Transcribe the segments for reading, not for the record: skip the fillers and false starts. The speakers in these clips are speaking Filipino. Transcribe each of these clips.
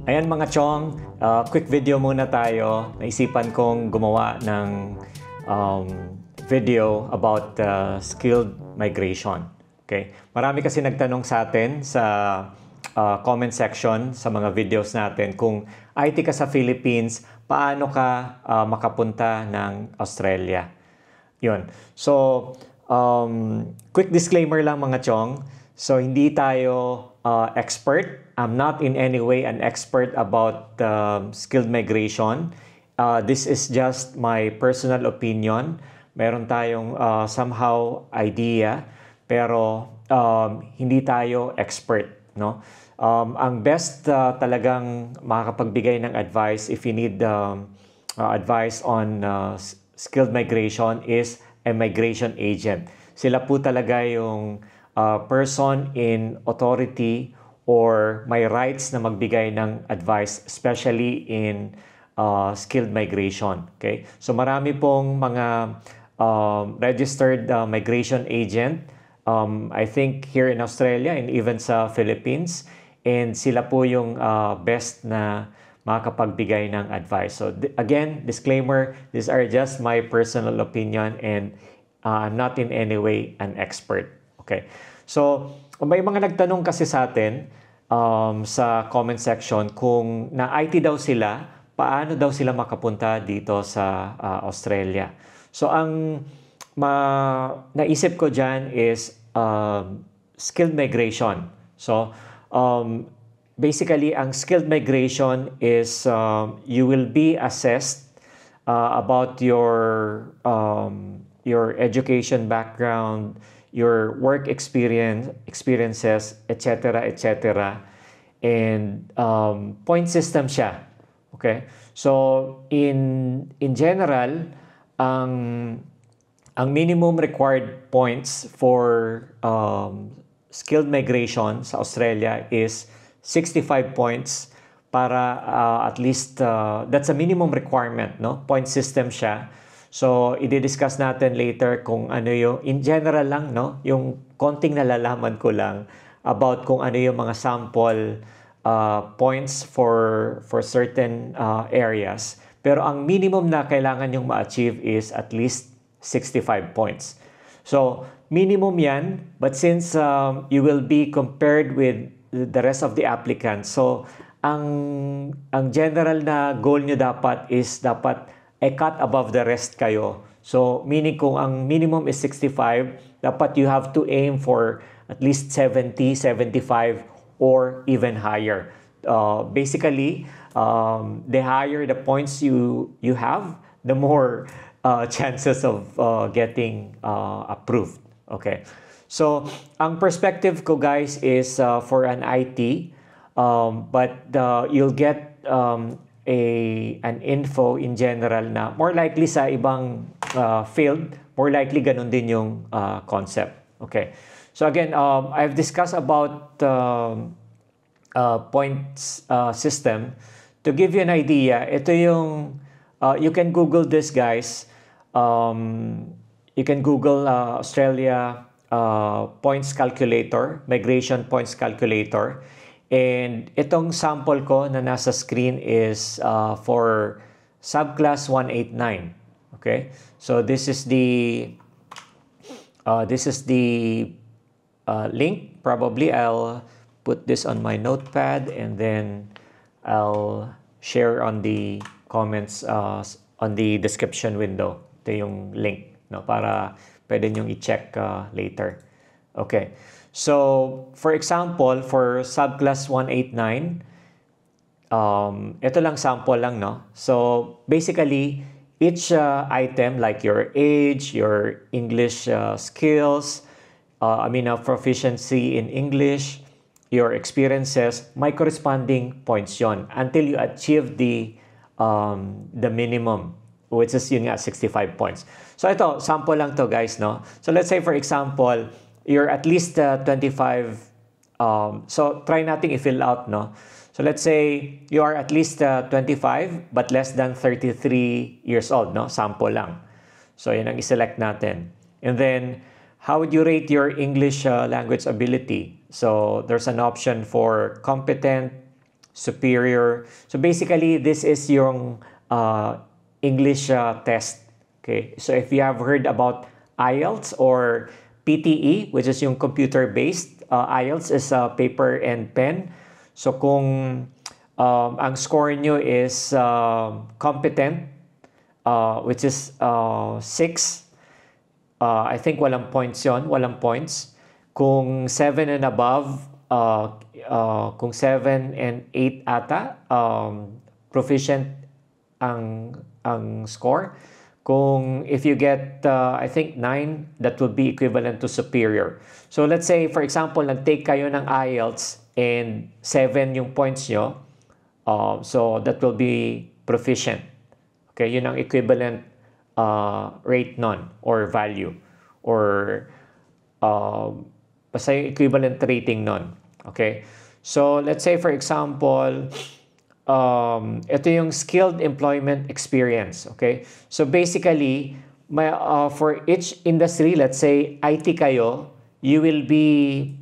Ayan mga chong, quick video muna tayo. Naisipan kong gumawa ng video about skilled migration. Okay? Marami kasi nagtanong sa atin sa comment section sa mga videos natin kung IT ka sa Philippines, paano ka makapunta ng Australia. Yun. So, quick disclaimer lang mga chong. So, hindi tayo expert. I'm not in any way an expert about skilled migration. This is just my personal opinion. Meron tayong somehow idea, pero hindi tayo expert, no? Ang best talagang makakapagbigay ng advice if you need advice on skilled migration is a migration agent. Sila po talaga yung person in authority or may rights na magbigay ng advice, especially in skilled migration. Okay? So marami pong mga registered migration agent, I think here in Australia and even sa Philippines, and sila po yung best na makapagbigay ng advice. So again, disclaimer, these are just my personal opinion and I'm not in any way an expert. Okay. So, may mga nagtanong kasi sa atin sa comment section kung na-IT daw sila, paano daw sila makapunta dito sa Australia. So, ang naisip ko dyan is skilled migration. So, basically, ang skilled migration is you will be assessed about your education background, your work experiences, etc., etc. And point system siya. Okay? So in general, ang minimum required points for skilled migration sa Australia is 65 points para at least that's a minimum requirement, no? Point system siya. So, i-discuss natin later kung ano yung, in general lang, no? Yung konting nalalaman ko lang about kung ano yung mga sample points for certain areas. Pero ang minimum na kailangan yung ma-achieve is at least 65 points. So, minimum yan, but since you will be compared with the rest of the applicants, so, ang general na goal nyo dapat a cut above the rest kayo. So, meaning kung ang minimum is 65, dapat you have to aim for at least 70, 75, or even higher. Basically, the higher the points you have, the more chances of getting approved. Okay. So, ang perspective ko guys is for an IT, but you'll get an info in general na more likely sa ibang field, more likely ganun din yung concept. Okay. So again, I've discussed about points system. To give you an idea, ito yung, you can Google this guys. You can Google Australia points calculator, migration points calculator. And itong sample ko na nasa screen is for subclass 189. Okay? So this is the link. Probably I'll put this on my notepad and then I'll share on the comments on the description window. Ito yung link, no, para pwede nyong i-check later. Okay. So, for example, for subclass 189, ito lang sample lang, no? So, basically, each item like your age, your English skills, proficiency in English, your experiences, may corresponding points yon until you achieve the minimum, which is yun nga, 65 points. So, ito, sample lang to guys, no? So, let's say, for example, you're at least 25. So, try nating i-fill out, no? So, let's say you are at least 25 but less than 33 years old, no? Sample lang. So, yun ang i-select natin. And then, how would you rate your English language ability? So, there's an option for competent, superior. So basically, this is yung English test. Okay, so if you have heard about IELTS or PTE, which is yung computer-based, IELTS is paper and pen. So kung ang score nyo is competent, which is 6, I think walang points yon, walang points. Kung 7 and above, kung 7 and 8 ata, proficient ang score. Kung if you get, I think 9, that would be equivalent to superior. So let's say, for example, nag-take kayo ng IELTS and 7 yung points nyo, so that will be proficient. Okay, yun ang equivalent rate nun or value or basta yung equivalent rating nun. Okay, so let's say for example, ito yung skilled employment experience. Okay, so basically for each industry, let's say IT kayo, you will be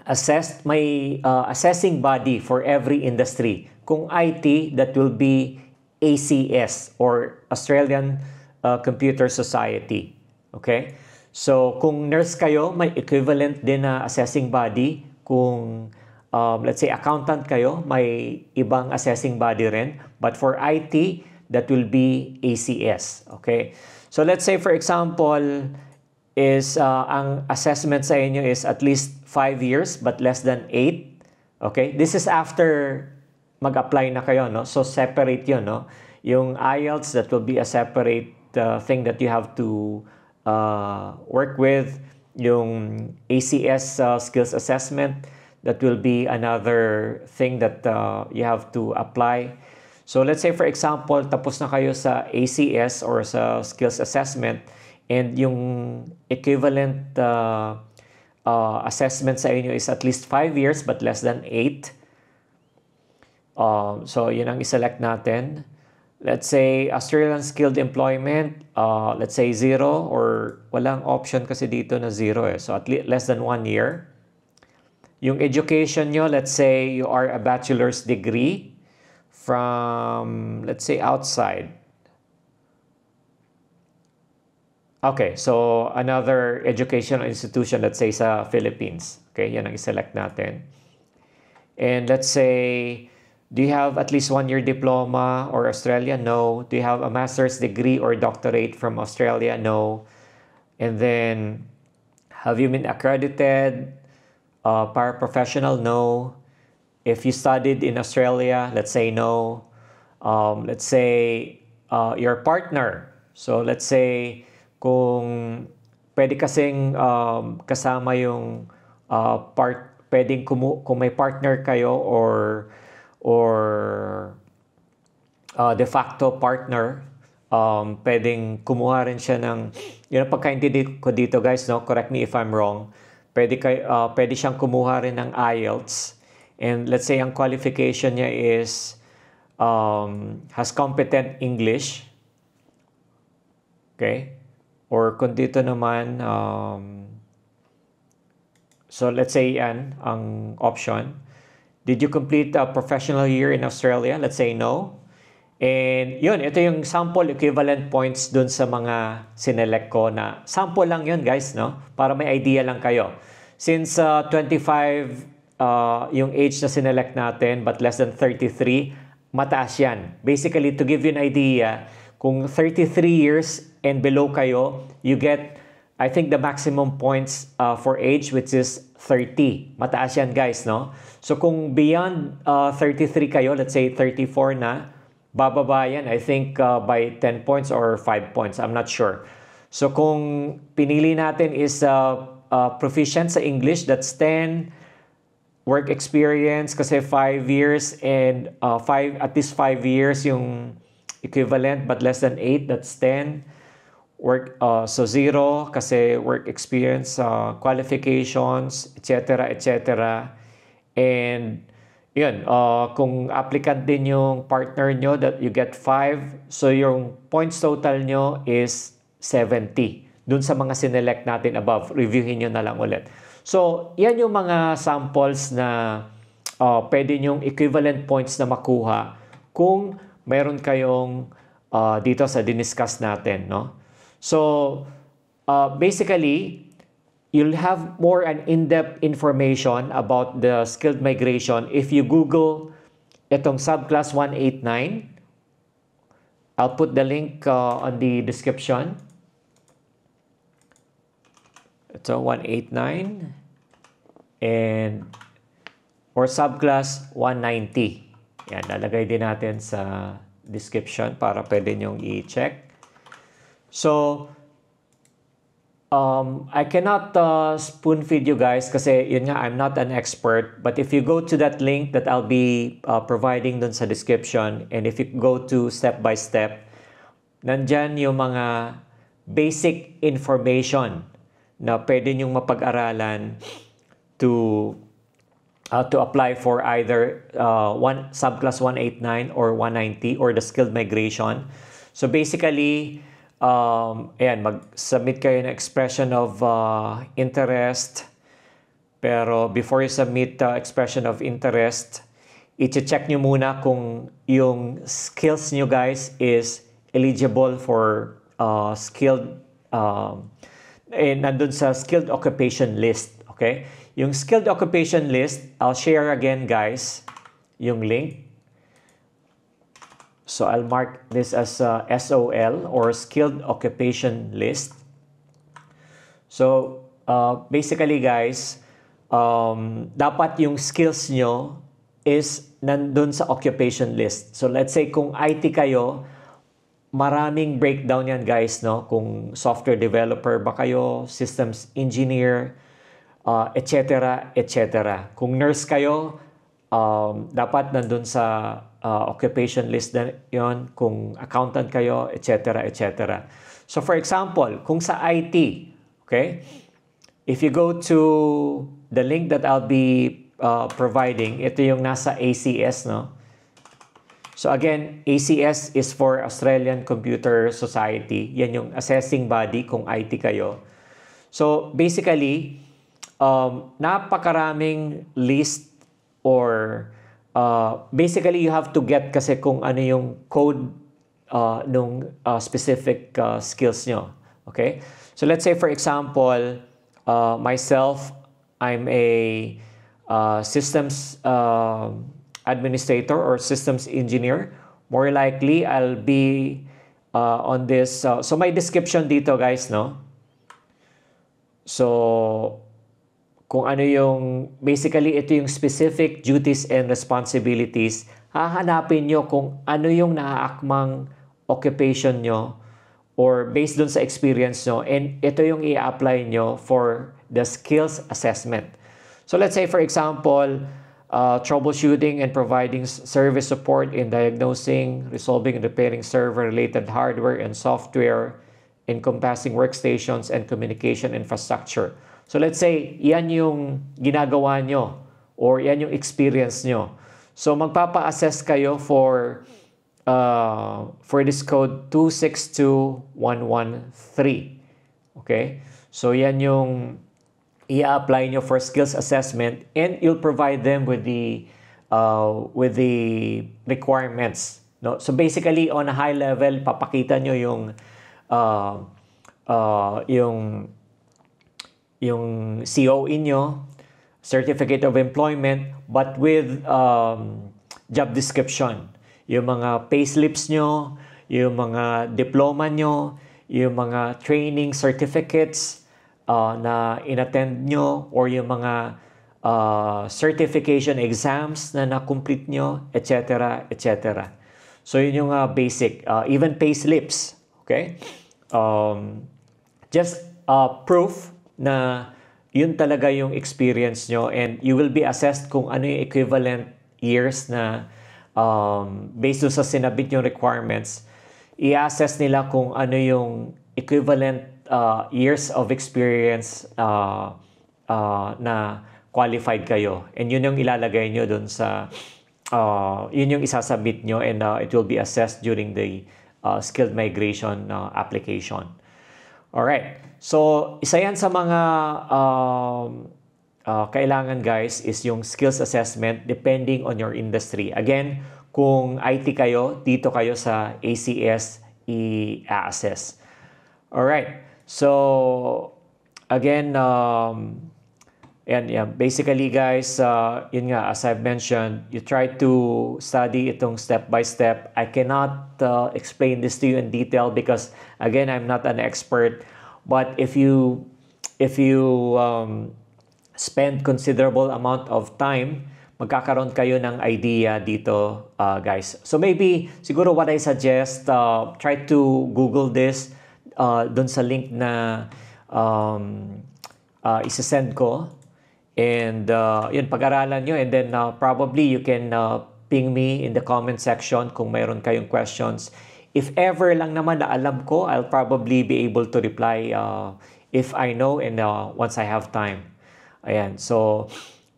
assessed, may assessing body for every industry. Kung IT, that will be ACS or Australian Computer Society. Okay? So, kung nurse kayo, may equivalent din na assessing body. Kung, let's say, accountant kayo, may ibang assessing body rin. But for IT, that will be ACS. Okay? So, let's say, for example, is ang assessment sa inyo is at least 5 years but less than 8. Okay? This is after mag-apply na kayo, no? So, separate yun, no? Yung IELTS, that will be a separate thing that you have to work with. Yung ACS skills assessment, that will be another thing that you have to apply. So, let's say, for example, tapos na kayo sa ACS or sa skills assessment and yung equivalent assessment sa inyo is at least 5 years but less than 8. So, yun ang iselect natin. Let's say, Australian skilled employment, let's say 0 or walang option kasi dito na 0 eh. So, at least less than 1 year. Yung education nyo, let's say you are a bachelor's degree from, let's say, outside. Okay, so another educational institution, let's say sa Philippines. Okay, yan ang iselect natin. And let's say, do you have at least 1 year diploma or Australia? No. Do you have a master's degree or doctorate from Australia? No. And then, have you been accredited? Paraprofessional? No. If you studied in Australia, let's say no. Let's say your partner. So let's say kung pwede kasing kasama yung pwedeng kung may partner kayo or de facto partner, pwedeng kumuha rin siya ng, yun ang pagkaintindi ko dito guys, no? Correct me if I'm wrong. Pwede siyang kumuha rin ng IELTS. And let's say ang qualification niya is has competent English. Okay? Or kung dito naman, so let's say yan ang option. Did you complete a professional year in Australia? Let's say no. And yun, ito yung sample equivalent points dun sa mga sinelect ko na sample lang yun guys, no? Para may idea lang kayo. Since 25 yung age na sinelect natin but less than 33, mataas yan. Basically, to give you an idea, kung 33 years and below kayo, you get, I think, the maximum points for age, which is 30. Mataas yan guys, no? So kung beyond 33 kayo, let's say 34 na, bababa yan, I think, by 10 points or 5 points. I'm not sure. So kung pinili natin is proficient sa English, that's 10. Work experience, kasi 5 years and at least 5 years yung equivalent, but less than 8, that's 10. Work, so 0, kasi work experience, qualifications, etc., etc. And yun, kung applicant din yung partner nyo, that you get 5. So yung points total nyo is 70. Dun sa mga sinelect natin above, reviewin nyo na lang ulit. So, yan yung mga samples na pwede nyong equivalent points na makuha kung meron kayong dito sa diniscuss natin, no? So, basically, you'll have more and in-depth information about the skilled migration if you Google itong subclass 189. I'll put the link on the description. Ito, 189 and or subclass 190. Yan, lalagay din natin sa description para pwede nyong i-check. So, I cannot spoon feed you guys kasi yun nga, I'm not an expert. But if you go to that link that I'll be providing dun sa description, and if you go to step by step, nandyan yung mga basic information na pwede nyong mapag-aralan to apply for either subclass 189 or 190 or the skilled migration. So basically, ayan, mag-submit kayo ng expression of interest. Pero before you submit expression of interest, i-check nyo muna kung yung skills nyo guys is eligible for skilled, nandun sa skilled occupation list. Okay? Yung skilled occupation list, I'll share again guys yung link. So I'll mark this as SOL or skilled occupation list. So basically guys, dapat yung skills nyo is nandun sa occupation list. So let's say kung IT kayo, maraming breakdown yan guys, no? Kung software developer ba kayo, systems engineer, etc. etc. Kung nurse kayo, dapat nandun sa occupation list na yon. Kung accountant kayo, etc. etc. So for example, kung sa IT, okay, if you go to the link that I'll be providing, ito yung nasa ACS, no? So again, ACS is for Australian Computer Society. Yan yung assessing body kung IT kayo. So basically, napakaraming list or basically you have to get kasi kung ano yung code nung specific skills nyo. Okay? So let's say for example, myself, I'm a systems administrator or systems engineer. More likely, I'll be on this. So may description dito guys, no? So, kung ano yung, basically, ito yung specific duties and responsibilities, hahanapin nyo kung ano yung naaakmang occupation nyo or based dun sa experience nyo, and ito yung i-apply nyo for the skills assessment. So let's say, for example, troubleshooting and providing service support in diagnosing, resolving, and repairing server-related hardware and software, encompassing workstations and communication infrastructure. So let's say, yan yung ginagawa nyo or yan yung experience nyo. So magpapa-assess kayo for this code 262113. Okay? So yan yung i-apply nyo for skills assessment, and you'll provide them with the requirements. No? So basically, on a high level, papakita nyo yung COE nyo, Certificate of Employment, but with job description. Yung mga payslips nyo, yung mga diploma nyo, yung mga training certificates na inattend nyo, or yung mga certification exams na na-complete nyo, etc. etc. So yun yung basic. Even payslips. Okay? Just proof na yun talaga yung experience nyo, and you will be assessed kung ano yung equivalent years na based sa sinabit yung requirements, i-assess nila kung ano yung equivalent years of experience na qualified kayo. And yun yung ilalagay nyo dun sa, yun yung isasubmit nyo, and it will be assessed during the skilled migration application. Alright. So, isa yan sa mga kailangan guys is yung skills assessment depending on your industry. Again, kung IT kayo, dito kayo sa ACS i-assess. Alright, so again, basically guys, yun nga, as I've mentioned, you try to study itong step by step. I cannot explain this to you in detail because again, I'm not an expert. But if you spend considerable amount of time, magkakaroon kayo ng idea dito, guys. So maybe, siguro what I suggest, try to Google this dun sa link na isa-send ko. And yun, pag-aralan nyo. And then probably you can ping me in the comment section kung mayroon kayong questions. If ever lang naman na alam ko, I'll probably be able to reply if I know and once I have time. Ayan. So,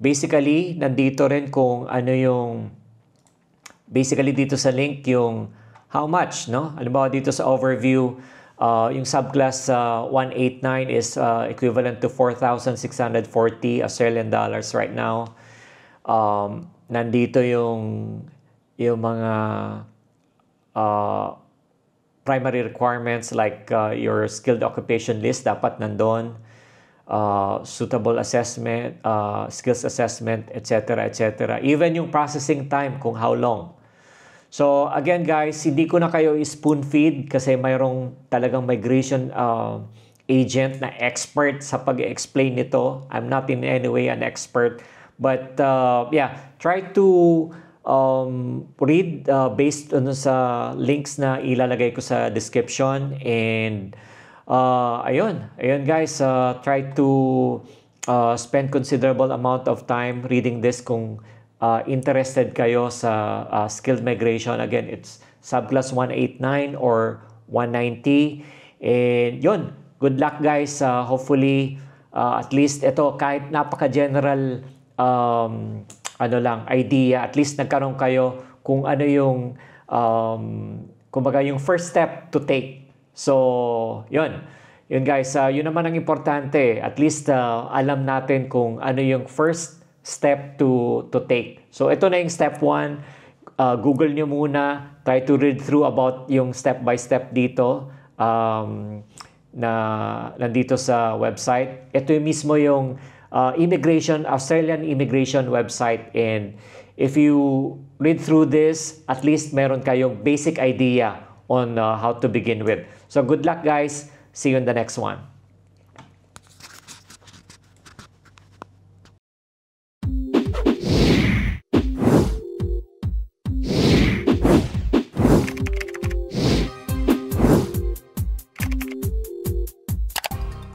basically, nandito rin kung ano yung, basically dito sa link yung how much, no? Halimbawa dito sa overview, yung subclass 189 is equivalent to 4,640 Australian dollars right now. Nandito yung mga primary requirements like your skilled occupation list dapat nandun, suitable assessment, skills assessment, etc. etc. Even yung processing time kung how long. So again guys, hindi ko na kayo spoon feed kasi mayroong talagang migration agent na expert sa pag-explain nito. I'm not in any way an expert, but try to read based on sa links na ilalagay ko sa description. And ayun guys, try to spend considerable amount of time reading this kung interested kayo sa skilled migration. Again, it's subclass 189 or 190. And yun, good luck guys. Hopefully, at least ito, kahit napaka-general idea, at least nagkaroon kayo kung ano yung, kumbaga yung first step to take. So, yun guys, yun naman ang importante. At least alam natin kung ano yung first step to take. So ito na yung step 1. Google nyo muna. Try to read through about yung step by step dito na nandito sa website. Ito yung mismo yung Australian immigration website. And if you read through this, at least meron kayong basic idea on how to begin with. So good luck guys. See you in the next one.